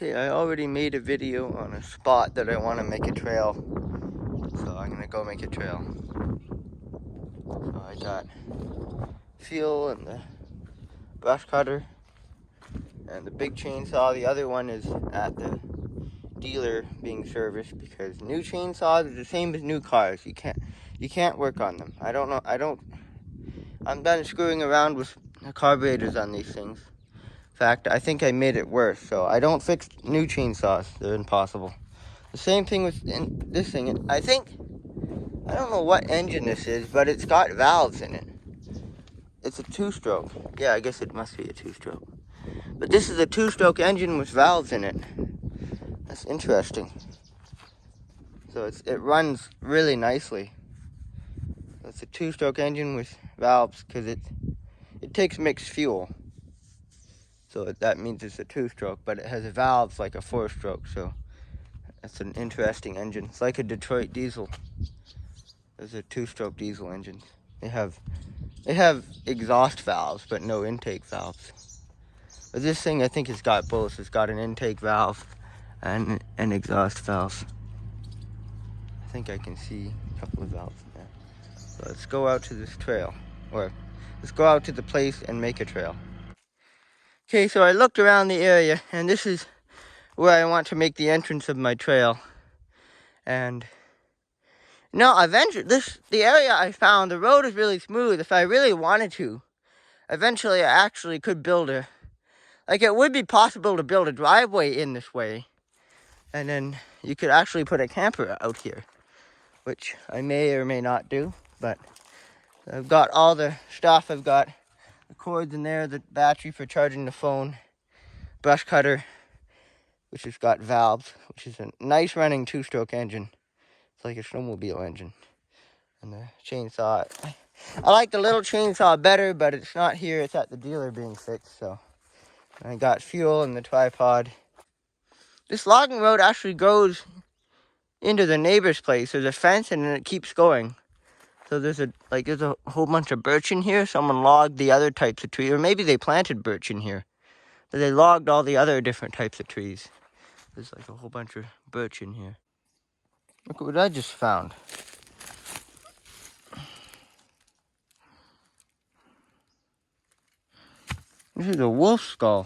Okay, I already made a video on a spot that I want to make a trail, so I'm gonna go make a trail. So I got fuel and the brush cutter and the big chainsaw. The other one is at the dealer being serviced because new chainsaws are the same as new cars. You can't work on them. I'm done screwing around with the carburetors on these things. In fact, I think I made it worse, so I don't fix new chainsaws. They're impossible. The same thing with this thing. I don't know what engine this is, but it's got valves in it. It's a two-stroke. Yeah, I guess it must be a two-stroke. But this is a two-stroke engine with valves in it. That's interesting. So it runs really nicely. It's a two-stroke engine with valves because it takes mixed fuel. So that means it's a two-stroke, but it has valves like a four-stroke. So that's an interesting engine. It's like a Detroit diesel. Those are two-stroke diesel engines. They have exhaust valves, but no intake valves. But this thing, I think, has got both. It's got an intake valve and an exhaust valve. I think I can see a couple of valves in there. So let's go out to this trail, or let's go out to the place and make a trail. Okay, so I looked around the area, and this is where I want to make the entrance of my trail. And no, the area I found, the road is really smooth. If I really wanted to, eventually I actually could build it would be possible to build a driveway in this way. And then you could actually put a camper out here, which I may or may not do. But I've got all the stuff. I've got the cords in there, the battery for charging the phone, brush cutter, which has got valves, which is a nice running two-stroke engine. It's like a snowmobile engine. And the chainsaw. I like the little chainsaw better, but it's not here. It's at the dealer being fixed. So I got fuel and the tripod. This logging road actually goes into the neighbor's place. There's a fence and then it keeps going. So there's a whole bunch of birch in here. Someone logged the other types of trees, or maybe they planted birch in here. But they logged all the other different types of trees. There's like a whole bunch of birch in here. Look what I just found. This is a wolf skull.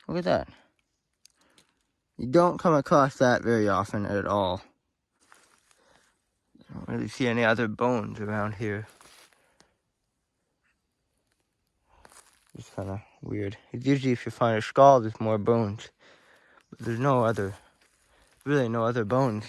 Look at that. You don't come across that very often at all. I don't really see any other bones around here. It's kind of weird. It's usually if you find a skull, there's more bones. But there's really no other bones.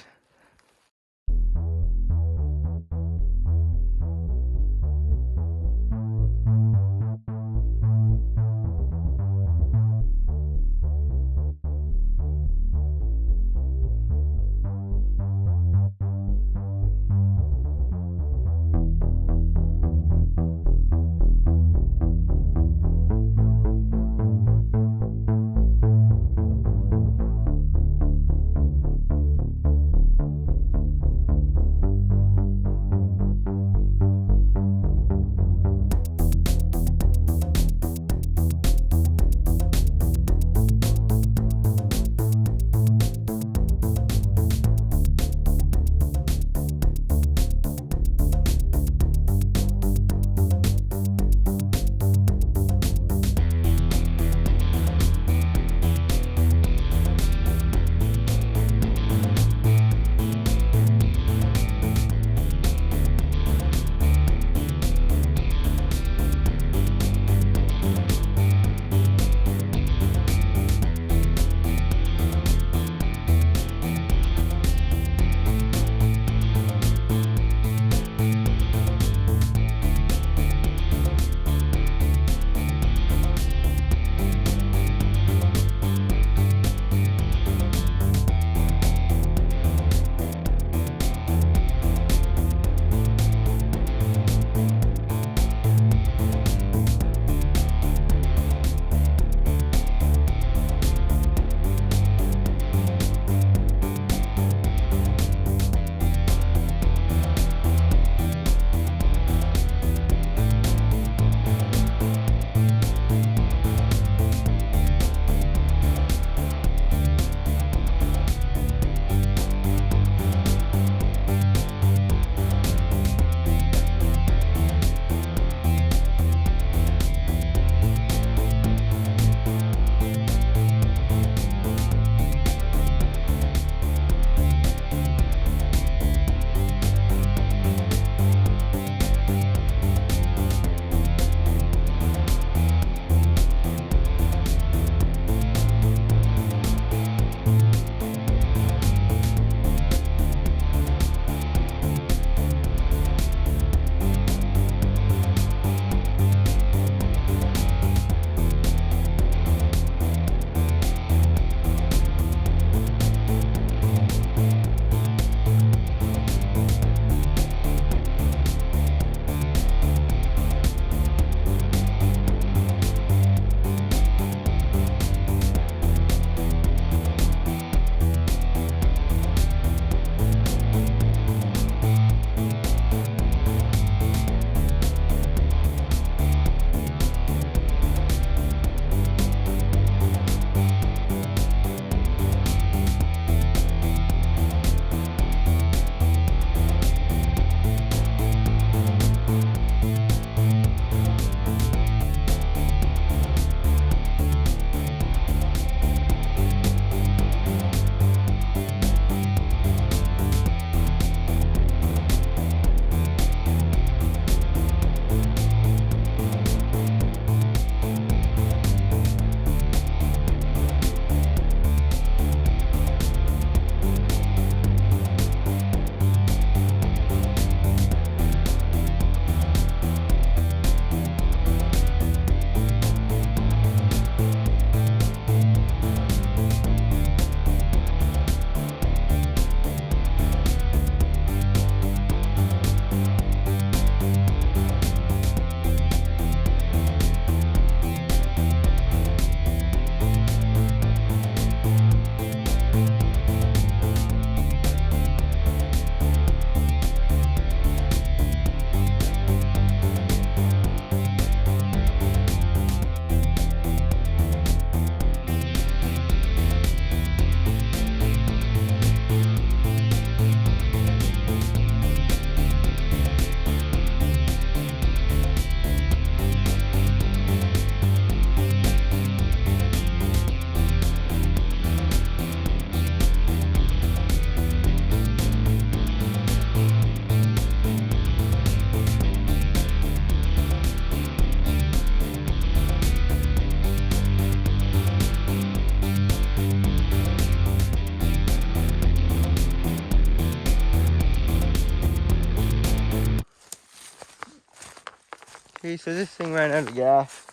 Okay, so this thing ran out of gas.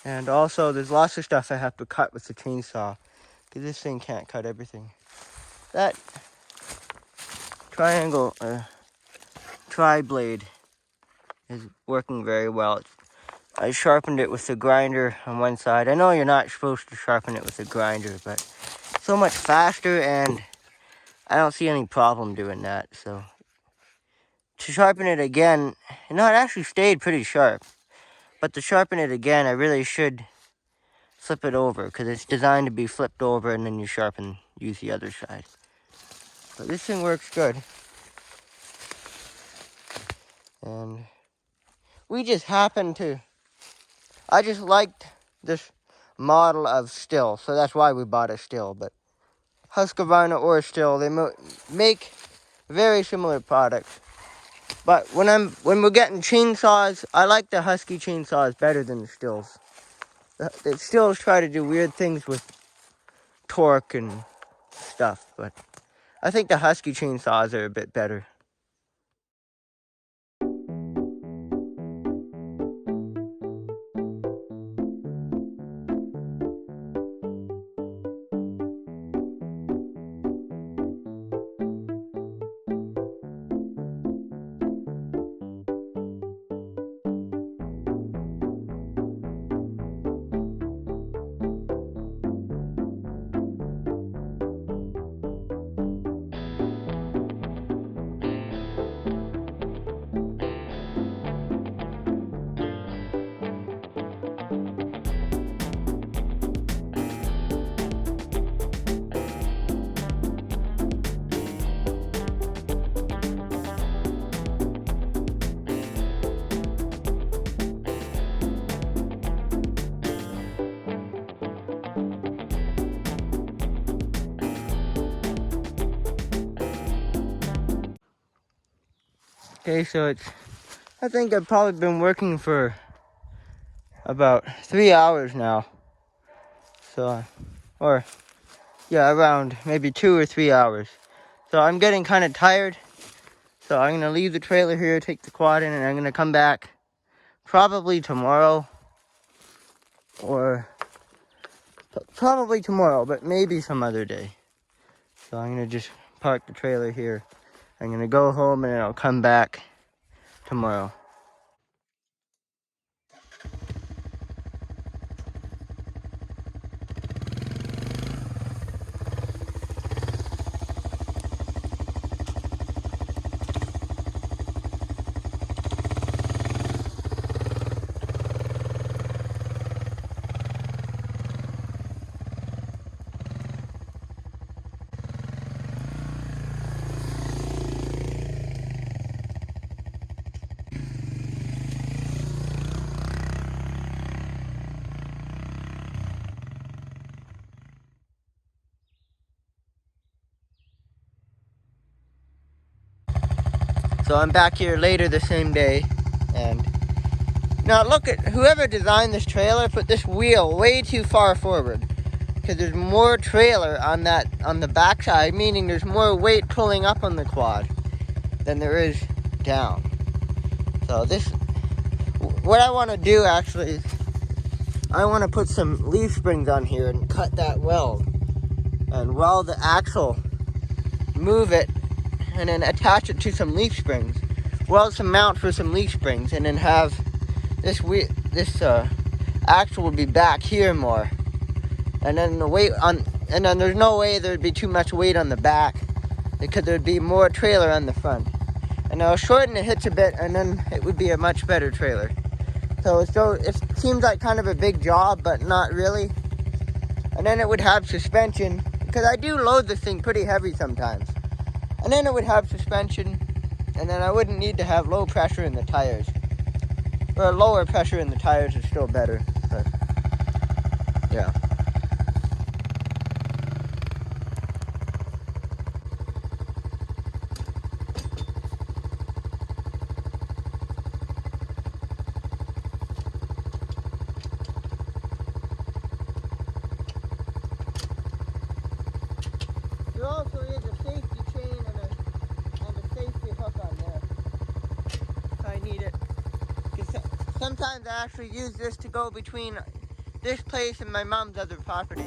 And also, there's lots of stuff I have to cut with the chainsaw, because this thing can't cut everything. That triangle, tri-blade is working very well. I sharpened it with the grinder on one side. I know you're not supposed to sharpen it with a grinder, but it's so much faster, and I don't see any problem doing that. So to sharpen it again, it actually stayed pretty sharp. But to sharpen it again, I really should flip it over, because it's designed to be flipped over and then you use the other side. But this thing works good. And we just happened to, I just liked this model of Stihl, so that's why we bought a Stihl. But Husqvarna or Stihl, they make very similar products. But when we're getting chainsaws, I like the Husky chainsaws better than the Stihls. The Stihls try to do weird things with torque and stuff, but I think the Husky chainsaws are a bit better. Okay, so I think I've probably been working for about 3 hours now. So, around maybe 2 or 3 hours. So I'm getting kind of tired. So I'm gonna leave the trailer here, take the quad in, and I'm gonna come back probably tomorrow. Probably tomorrow, but maybe some other day. So I'm gonna just park the trailer here. I'm gonna go home and then I'll come back tomorrow. So I'm back here later the same day, and now look at whoever designed this trailer put this wheel way too far forward, because there's more trailer on the backside, meaning there's more weight pulling up on the quad than there is down. So what I want to do actually is I want to put some leaf springs on here and cut that weld, and weld the axle, move it, and then attach it to some leaf springs, weld some mount for some leaf springs, and then have this axle would be back here more, and then and then there's no way there'd be too much weight on the back, because there'd be more trailer on the front, and I'll shorten the hitch a bit, and then it would be a much better trailer. So it seems like kind of a big job, but not really. And then it would have suspension, because I do load this thing pretty heavy sometimes. And then it would have suspension, and then I wouldn't need to have low pressure in the tires. Or lower pressure in the tires is still better, but yeah. There also is a safety chain and a safety hook on there, if I need it. sometimes I actually use this to go between this place and my mom's other property.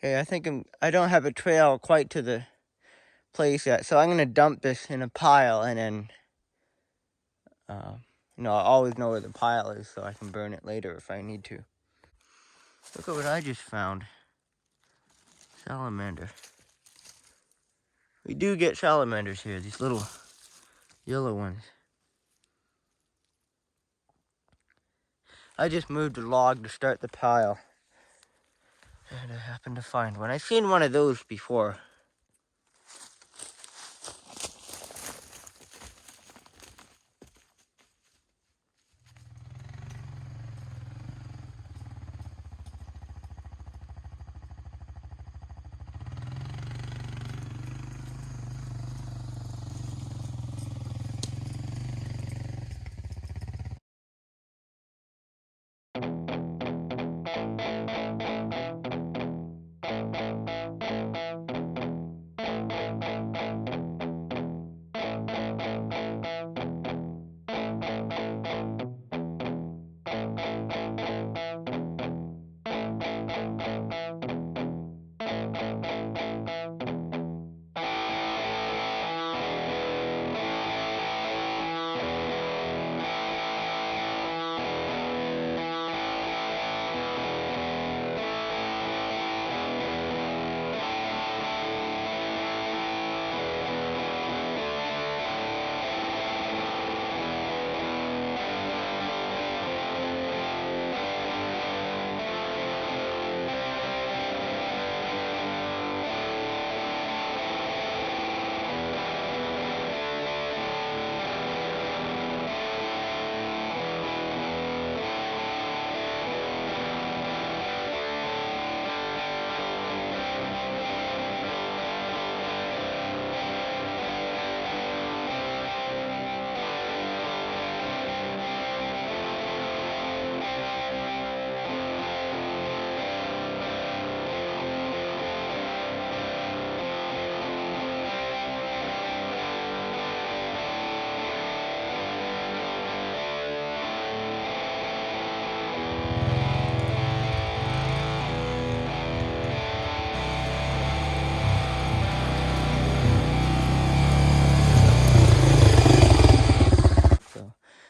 Okay, I think I don't have a trail quite to the place yet, so I'm gonna dump this in a pile, and then, I'll always know where the pile is, so I can burn it later if I need to. Look at what I just found. Salamander. We do get salamanders here, these little yellow ones. I just moved a log to start the pile, and I happened to find one. I've seen one of those before.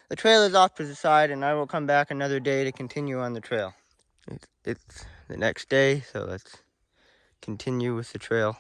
The trail is off to the side, and I will come back another day to continue on the trail. It's the next day, so let's continue with the trail.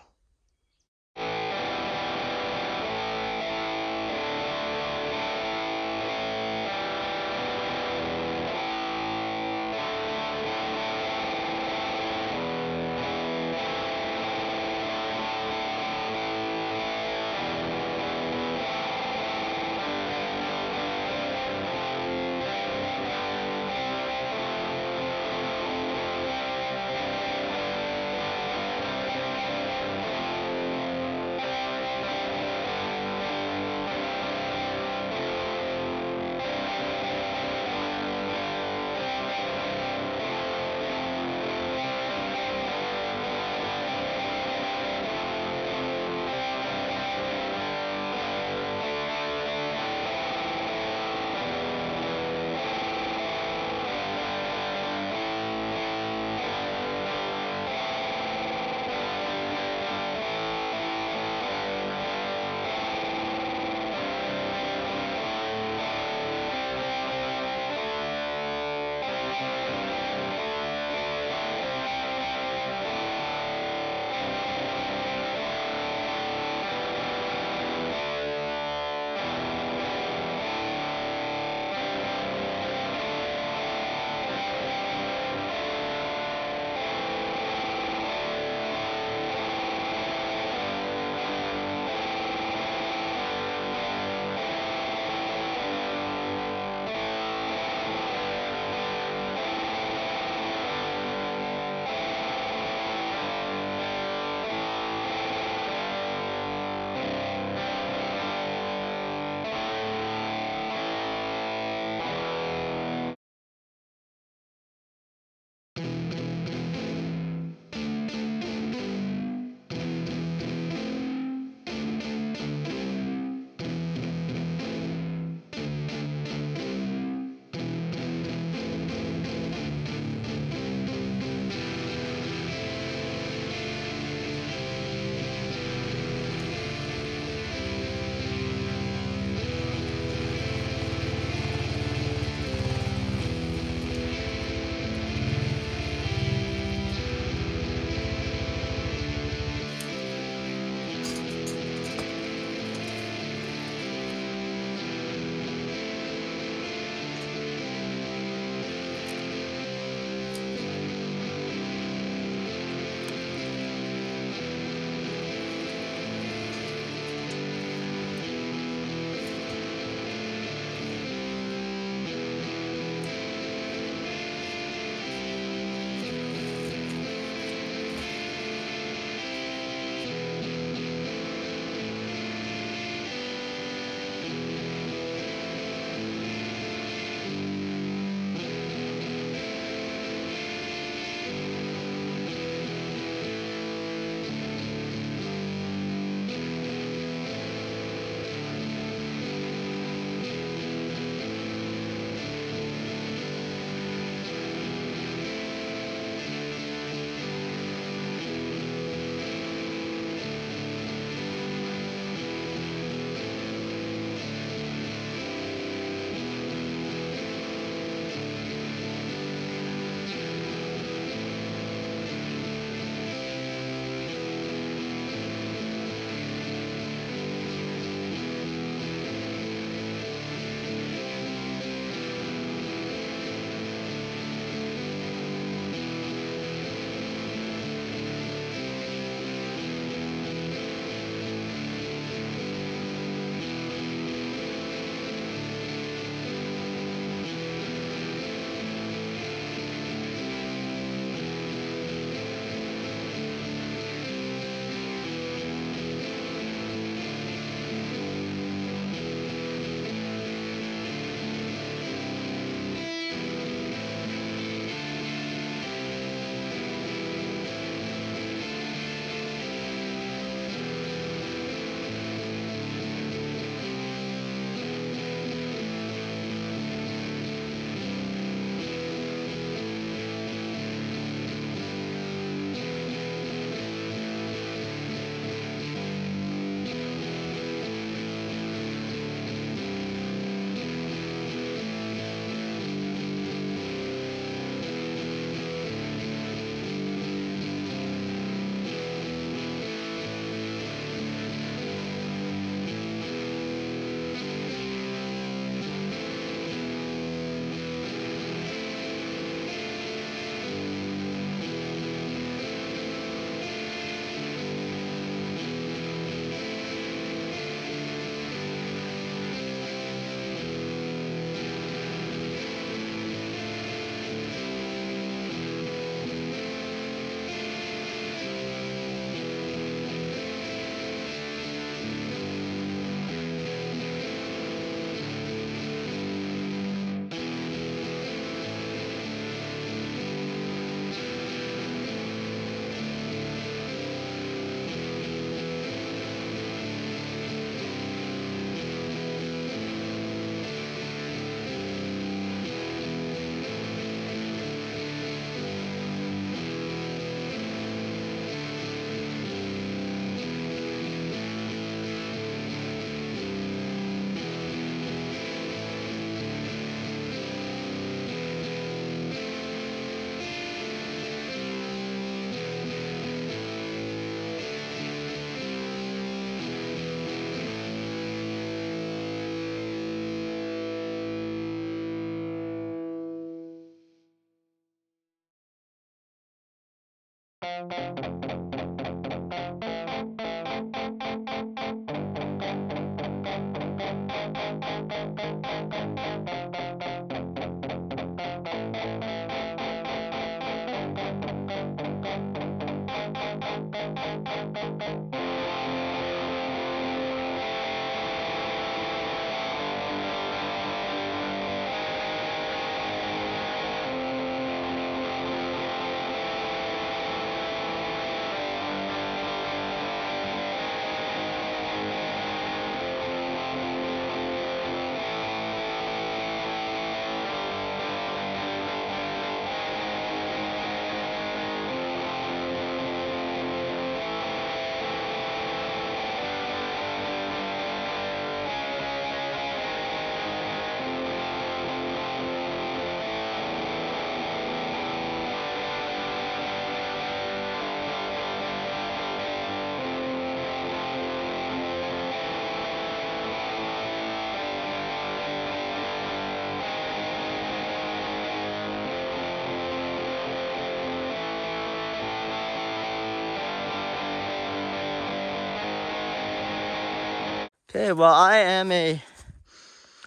Okay, well, I am a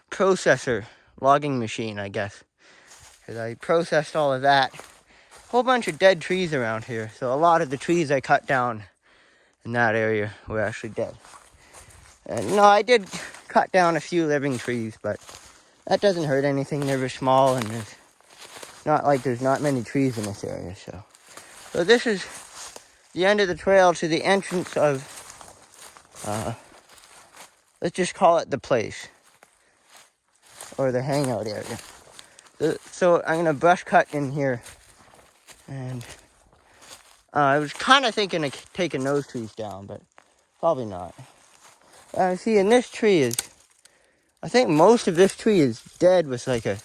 processor logging machine, I guess, because I processed all of that. Whole bunch of dead trees around here, so a lot of the trees I cut down in that area were actually dead. And no, I did cut down a few living trees, but that doesn't hurt anything. They're small, and it's not like there's not many trees in this area. So this is the end of the trail to the entrance of, let's just call it the place, or the hangout area. So I'm gonna brush cut in here, and I was kind of thinking of taking those trees down, but probably not. See, and this tree is, I think most of this tree is dead with like a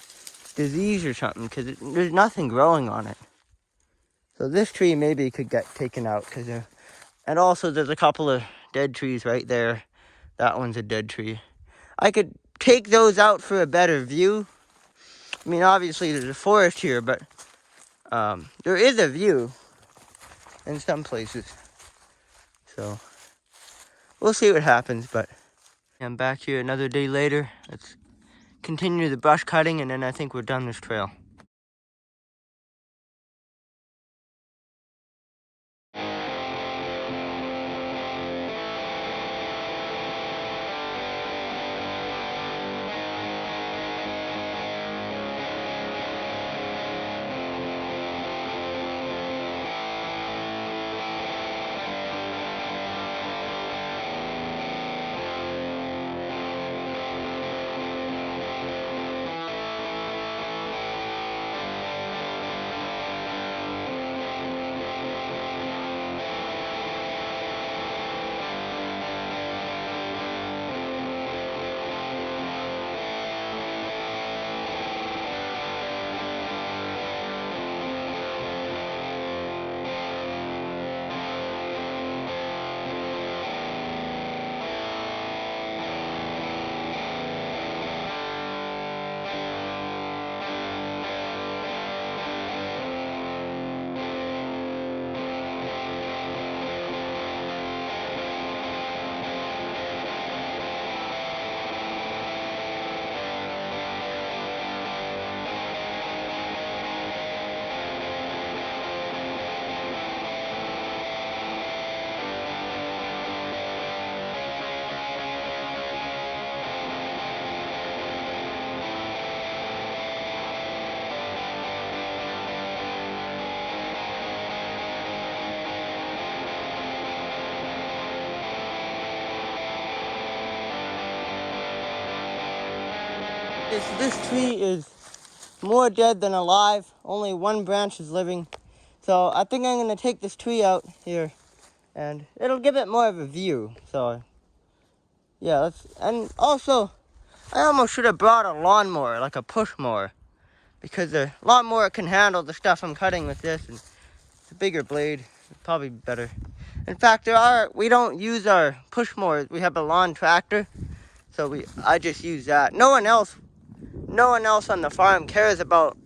disease or something, because there's nothing growing on it. So this tree maybe could get taken out, and also there's a couple of dead trees right there. That one's a dead tree. I could take those out for a better view. I mean, obviously there's a forest here, but there is a view in some places. So we'll see what happens, but I'm back here another day later. Let's continue the brush cutting, and then I think we're done this trail. This tree is more dead than alive. Only one branch is living. So I think I'm going to take this tree out here, and it'll give it more of a view. So yeah, and also I almost should have brought a lawnmower, like a push mower, because the lawnmower can handle the stuff I'm cutting with this, and it's a bigger blade. It's probably better. In fact, we don't use our push mowers. We have a lawn tractor, so I just use that. No one else on the farm cares about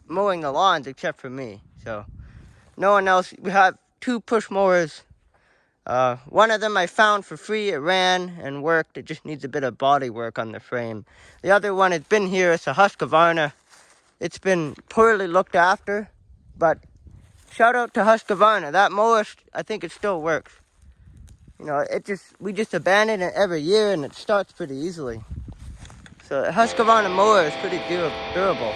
mowing the lawns except for me. So no one else. 2 push mowers. One of them I found for free. It ran and worked. It just needs a bit of body work on the frame. The other one has been here. It's a Husqvarna. It's been poorly looked after, but shout out to Husqvarna. That mower, I think it still works. You know, we just abandon it every year and it starts pretty easily. So the Husqvarna mower is pretty durable.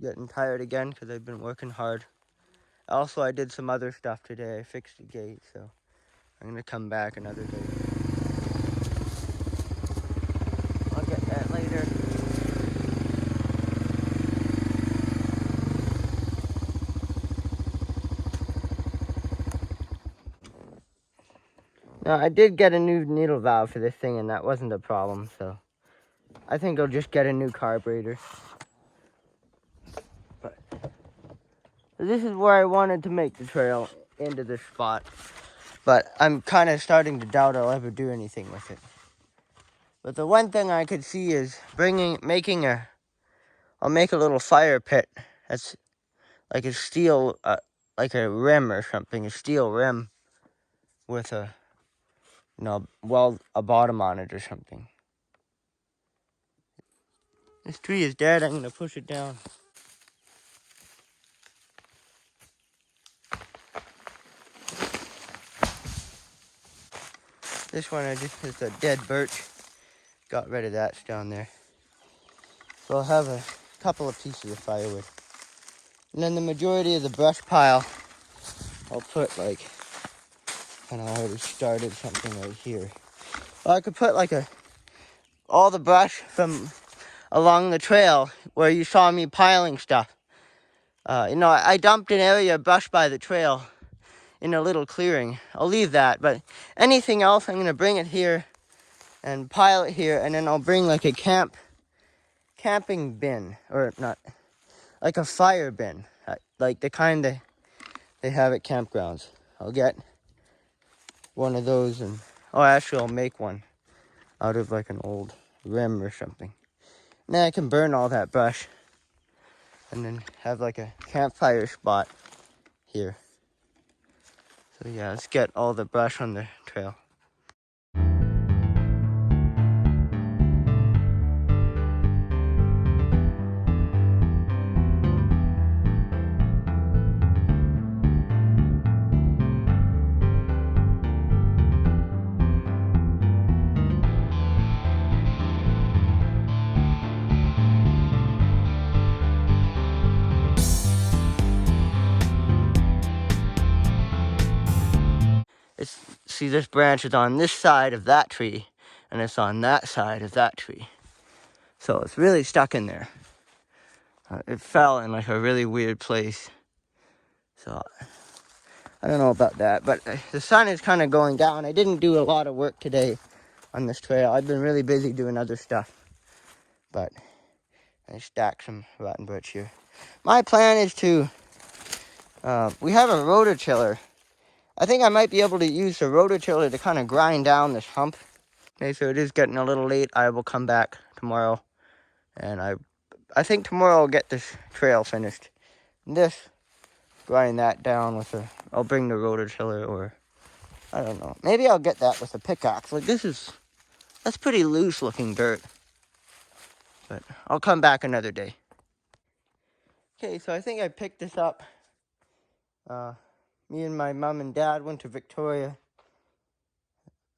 Getting tired again because I've been working hard. Also, I did some other stuff today. I fixed the gate, so I'm gonna come back another day. I'll get that later. Now, I did get a new needle valve for this thing, and that wasn't a problem, so I think I'll just get a new carburetor. But this is where I wanted to make the trail, into this spot. But I'm kind of starting to doubt I'll ever do anything with it. But the one thing I could see is I'll make a little fire pit. That's like a steel, like a rim or something, a steel rim with a bottom on it or something. This tree is dead. I'm gonna push it down. This one it's a dead birch. Got rid of that. It's down there. So I'll have a couple of pieces of firewood. And then the majority of the brush pile, I'll put I already started something right here. Well, I could put all the brush from along the trail where you saw me piling stuff. I dumped an area of brush by the trail in a little clearing. I'll leave that, but anything else, I'm gonna bring it here and pile it here, and then I'll bring a camping bin, or not, like a fire bin, like the kind they have at campgrounds. I'll get one of those, and actually I'll make one out of an old rim or something. And then I can burn all that brush and then have a campfire spot here. So yeah, let's get all the brush on the trail. See, this branch is on this side of that tree, and it's on that side of that tree. So it's really stuck in there. It fell in a really weird place. So I don't know about that, but the sun is kind of going down. I didn't do a lot of work today on this trail. I've been really busy doing other stuff, but I stacked some rotten birch here. My plan is to, we have a rototiller. I think I might be able to use the rototiller to kind of grind down this hump. Okay, so it is getting a little late. I will come back tomorrow, and I think tomorrow I'll get this trail finished. And grind that down I'll bring the rototiller, or I don't know. Maybe I'll get that with a pickaxe. That's pretty loose looking dirt. But I'll come back another day. Okay, so I think I picked this up. Me and my mom and dad went to Victoria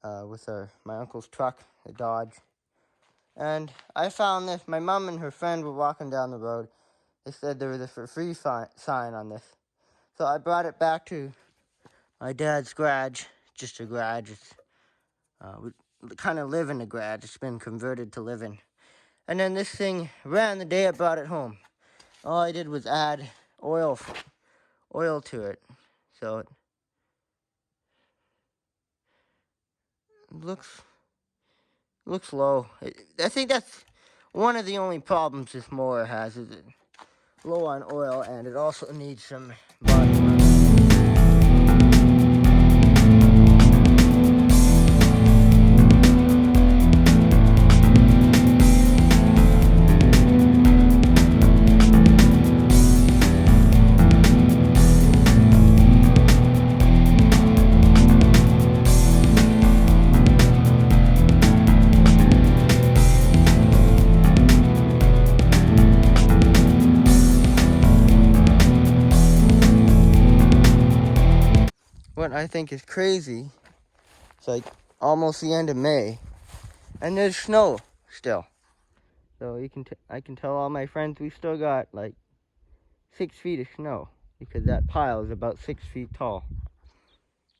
with my uncle's truck, a Dodge. And I found this. My mom and her friend were walking down the road. They said there was a for free sign on this. So I brought it back to my dad's garage, just a garage. We kind of live in the garage. It's been converted to living. And then this thing ran the day I brought it home. All I did was add oil to it. So it looks low. I think that's one of the only problems this mower has, is it low on oil, and it also needs some body rub. What I think is crazy, it's like almost the end of May, and there's snow still. So I can tell all my friends we still got like 6 feet of snow, because that pile is about 6 feet tall.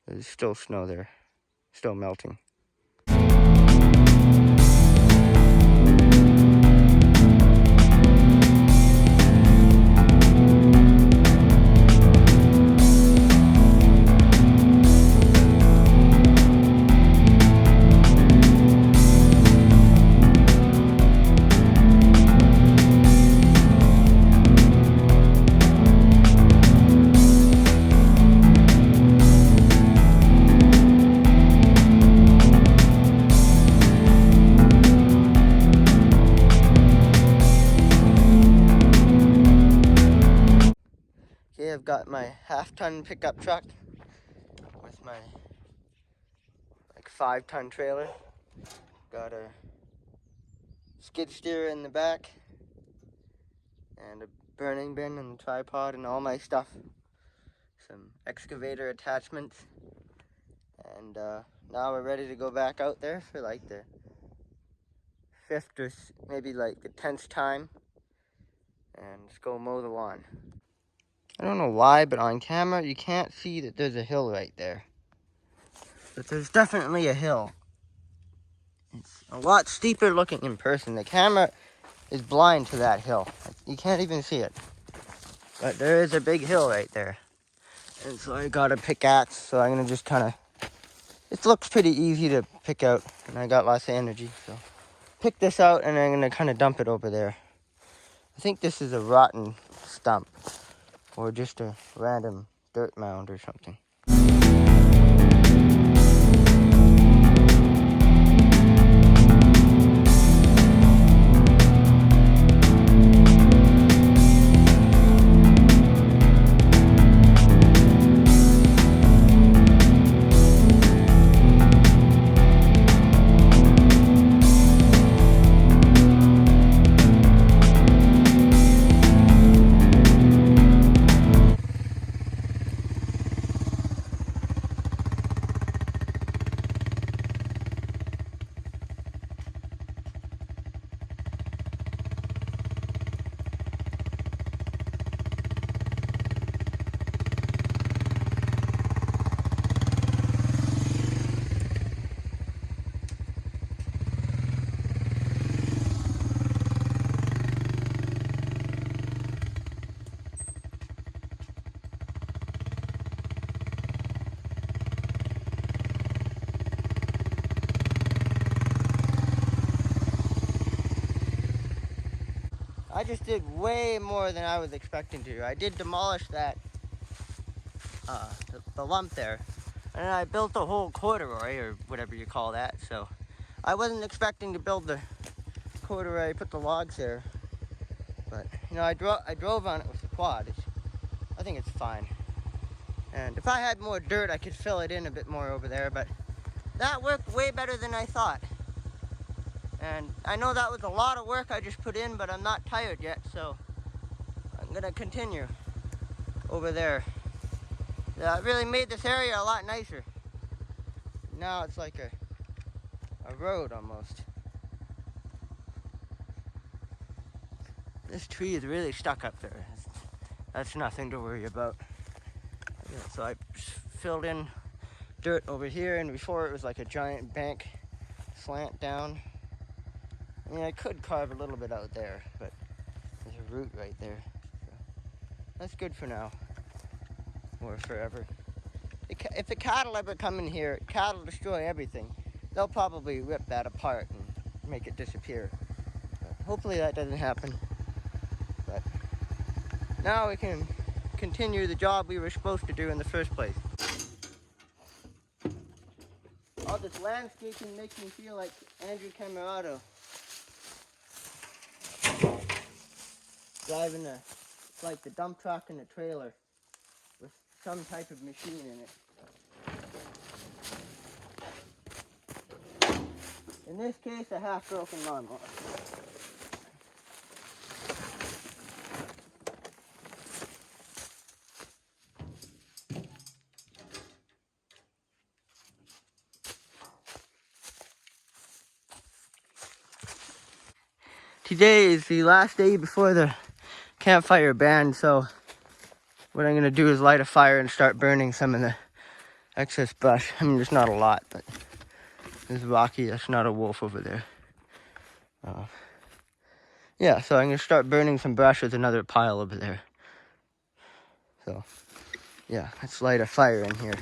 There's still snow there, still melting. Okay, I've got my half-ton pickup truck with my like 5-ton trailer. Got a skid steer in the back and a burning bin and tripod and all my stuff. Some excavator attachments. And now we're ready to go back out there for like the 5th or maybe like the 10th time and just go mow the lawn. I don't know why, but on camera you can't see that there's a hill right there. But there's definitely a hill. It's a lot steeper looking in person. The camera is blind to that hill. You can't even see it. But there is a big hill right there. And so I got a pickaxe, so I'm gonna just kind of, it looks pretty easy to pick out, and I got lots of energy, so pick this out and I'm gonna kind of dump it over there. I think this is a rotten stump, or just a random dirt mound or something. I just did way more than I was expecting to. I did demolish that, the lump there, and then I built a whole corduroy, or whatever you call that. So I wasn't expecting to build the corduroy, put the logs there, but you know, I drove on it with the quad. I think it's fine. And if I had more dirt, I could fill it in a bit more over there, but that worked way better than I thought. And I know that was a lot of work I just put in, but I'm not tired yet, so I'm gonna continue over there. It really made this area a lot nicer. Now it's like a road almost. This tree is really stuck up there. That's nothing to worry about. Yeah, so I filled in dirt over here, and before it was like a giant bank slant down. I mean, I could carve a little bit out there, but there's a root right there. So that's good for now, or forever. If the cattle ever come in here, cattle destroy everything. They'll probably rip that apart and make it disappear. But hopefully that doesn't happen. But now we can continue the job we were supposed to do in the first place. All this landscaping makes me feel like Andrew Camerado. Driving like the dump truck and a trailer with some type of machine in it. In this case, a half-broken lawnmower. Today is the last day before the campfire ban, so what I'm gonna do is light a fire and start burning some of the excess brush. I mean, there's not a lot, but there's Rocky. That's not a wolf over there. Yeah, so I'm gonna start burning some brush with another pile over there. So, yeah, let's light a fire in here.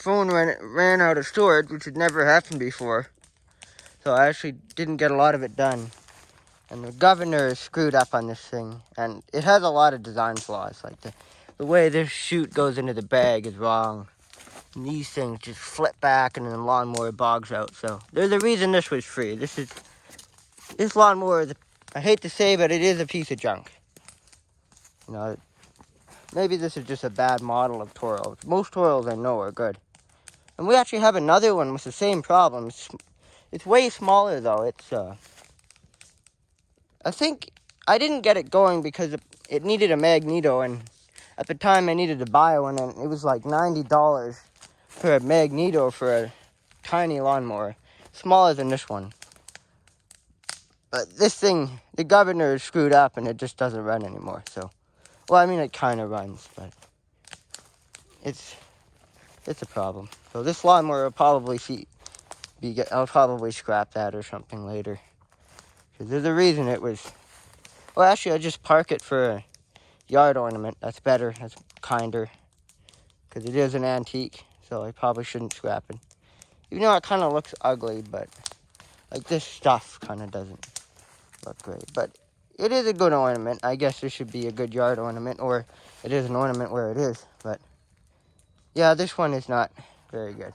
Phone ran out of storage, which had never happened before. So I actually didn't get a lot of it done. And the governor is screwed up on this thing. And it has a lot of design flaws. Like the way this chute goes into the bag is wrong. And these things just flip back and then the lawnmower bogs out. So there's a reason this was free. This lawnmower, I hate to say, but it is a piece of junk. You know, maybe this is just a bad model of Toro. Most Toros I know are good. And we actually have another one with the same problem. It's way smaller though. I think I didn't get it going because it needed a magneto, and at the time I needed to buy one, and it was like $90 for a magneto for a tiny lawnmower, smaller than this one. But this thing, the governor is screwed up and it just doesn't run anymore. So, well, I mean it kind of runs, but it's a problem. So this lawnmower will probably I'll probably scrap that or something later. Because there's a reason it was... Well, actually, I'll just park it for a yard ornament. That's better. That's kinder. Because it is an antique, so I probably shouldn't scrap it. Even though it kind of looks ugly, but... Like, this stuff kind of doesn't look great. But it is a good ornament. I guess this should be a good yard ornament, or it is an ornament where it is. But yeah, this one is not very good.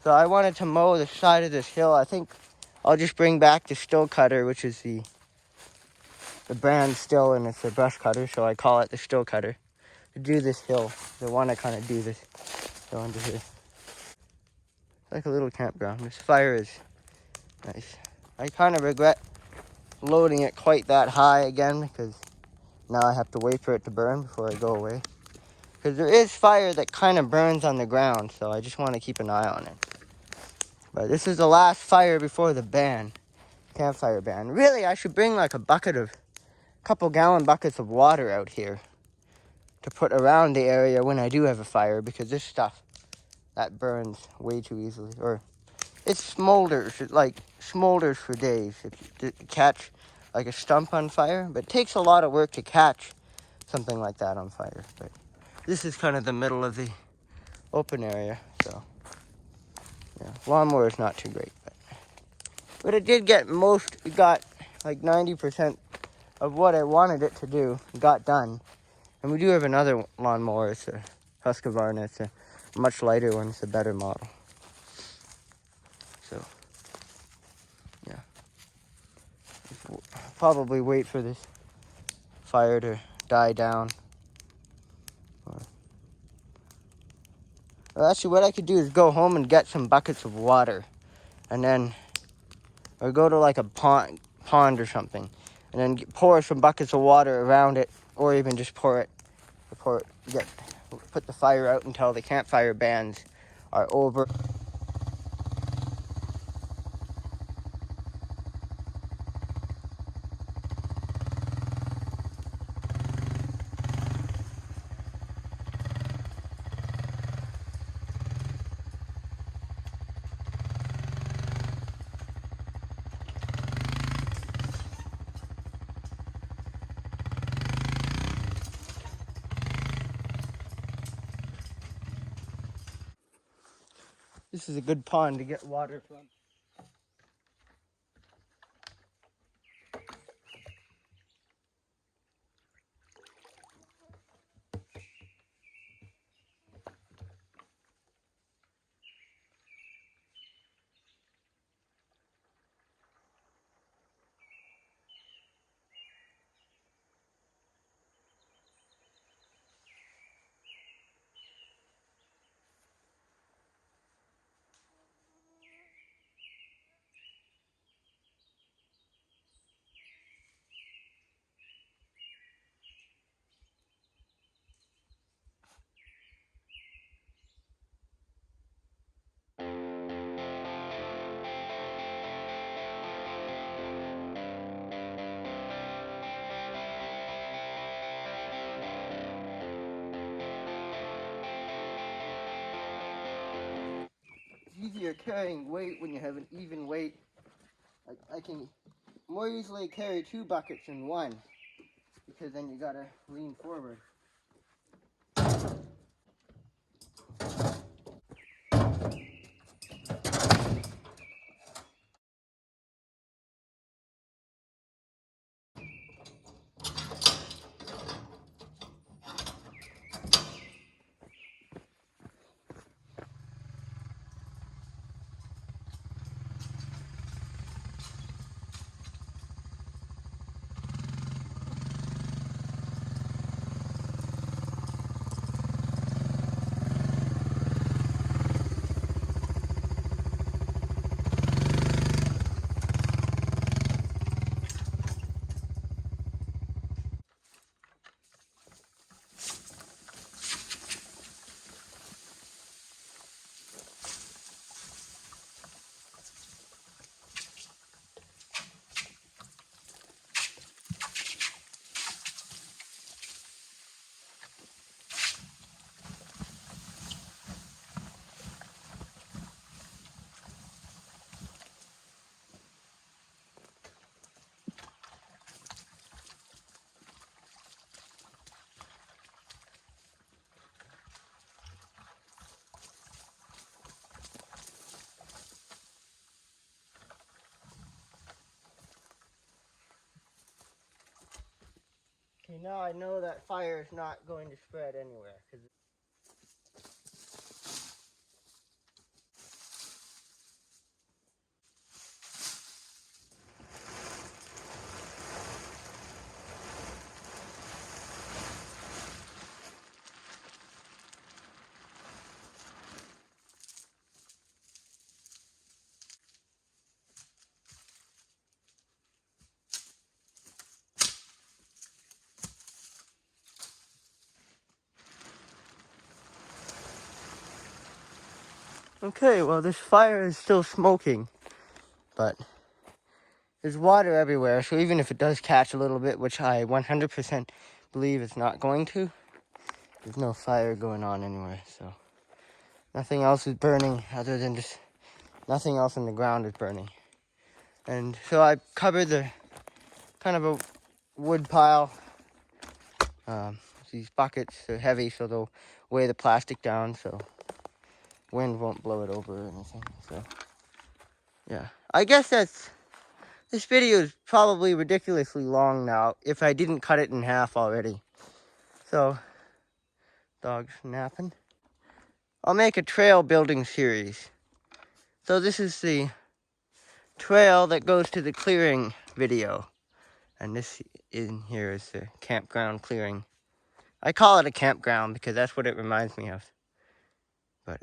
So I wanted to mow the side of this hill. I think I'll just bring back the Stihl cutter, which is the brand Stihl, and it's a brush cutter, so I call it the Stihl cutter, to do this hill. I want to kind of do this hill under here. It's like a little campground. This fire is nice. I kind of regret loading it quite that high again, because now I have to wait for it to burn before I go away. Because there is fire that kind of burns on the ground, so I just want to keep an eye on it. But this is the last fire before the ban, campfire ban. Really, I should bring like a couple gallon buckets of water out here to put around the area when I do have a fire, because this stuff, that burns way too easily. Or it smolders, it like smolders for days. If you catch like a stump on fire, but it takes a lot of work to catch something like that on fire. But this is kind of the middle of the open area, so yeah, lawnmower is not too great, but it did get it got like 90% of what I wanted it to do got done. And we do have another lawnmower. It's a Husqvarna. It's a much lighter one. It's a better model. So yeah, probably wait for this fire to die down. Well, actually, what I could do is go home and get some buckets of water, and then, or go to like a pond or something, and then pour some buckets of water around it, or even just put the fire out until the campfire bans are over. This is a good pond to get water from. Easier carrying weight when you have an even weight. I can more easily carry 2 buckets than 1, because then you gotta lean forward. See, now I know that fire is not going to spread anywhere. Okay, well, this fire is still smoking, but there's water everywhere, so even if it does catch a little bit, which I 100% believe it's not going to, there's no fire going on anywhere, so nothing else is burning other than just nothing else in the ground is burning. And so I covered the kind of a wood pile. These buckets are heavy, so they'll weigh the plastic down, so wind won't blow it over or anything. So yeah, I guess this video is probably ridiculously long now if I didn't cut it in half already. So, dog's napping. I'll make a trail building series. So this is the trail that goes to the clearing video. And this in here is the campground clearing. I call it a campground because that's what it reminds me of. But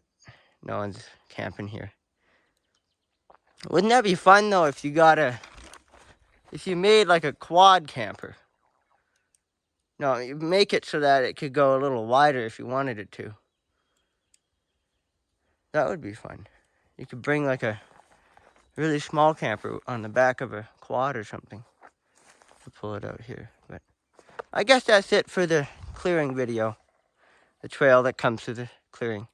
no one's camping here. Wouldn't that be fun though if you made like a quad camper? No, you make it so that it could go a little wider if you wanted it to. That would be fun. You could bring like a really small camper on the back of a quad or something. To pull it out here. But I guess that's it for the clearing video. The trail that comes to the clearing.